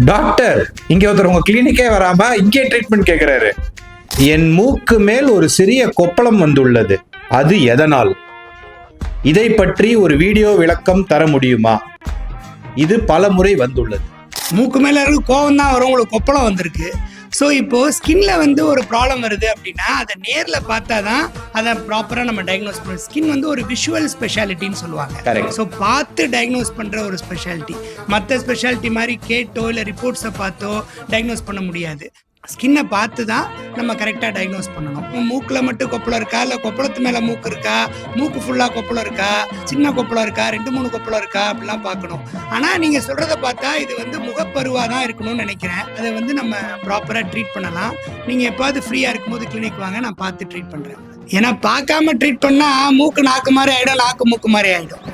Doctor, இங்க ஒருத்தர் உங்க கிளினிக்கே வராம இங்கே ட்ரீட்மெண்ட் கேக்குறாரு. என் மூக்கு மேல் ஒரு சிறிய கொப்பளம் வந்துள்ளது, அது எதனால்? இதை பற்றி ஒரு வீடியோ விளக்கம் தர முடியுமா? இது பல முறை வந்துள்ளது. மூக்கு மேலே இருக்க கோவம் தான் வரும், உங்களுக்கு கொப்பளம் வந்திருக்கு. ஸோ இப்போது ஸ்கின்ல ஒரு ப்ராப்ளம் வருது அப்படின்னா அதை நேரில் பார்த்தா தான் அதை ப்ராப்பராக நம்ம டயக்னோஸ் பண்ணுவோம். ஸ்கின் ஒரு விஷுவல் ஸ்பெஷாலிட்டின்னு சொல்லுவாங்க. ஸோ பார்த்து டயக்னோஸ் பண்ணுற ஒரு ஸ்பெஷாலிட்டி. மற்ற ஸ்பெஷாலிட்டி மாதிரி கேட்டோ இல்லை ரிப்போர்ட்ஸை பார்த்தோ டயக்னோஸ் பண்ண முடியாது. ஸ்கின்னை பார்த்து தான் நம்ம கரெக்டாக டயக்னோஸ் பண்ணணும். மூக்கில் மட்டும் கொப்பளம் இருக்கா, இல்லை கொப்பளத்து மேலே மூக்கு இருக்கா, மூக்கு ஃபுல்லாக கொப்பளம் இருக்கா, சின்ன கொப்பளம் இருக்கா, 2-3 கொப்பளம் இருக்கா அப்படிலாம் பார்க்கணும். ஆனால் நீங்கள் சொல்கிறத பார்த்தா இது முகப்பருவாக தான் இருக்கணும்னு நினைக்கிறேன். அதை நம்ம ப்ராப்பராக ட்ரீட் பண்ணலாம். நீங்கள் எப்பாவது ஃப்ரீயாக இருக்கும்போது கிளினிக் வாங்க, நான் பார்த்து ட்ரீட் பண்ணுறேன். ஏன்னா பார்க்காம ட்ரீட் பண்ணால் மூக்கு நாக்கு மாதிரி ஆகிடும், நாக்கு மூக்கு மாதிரி ஆகிடும்.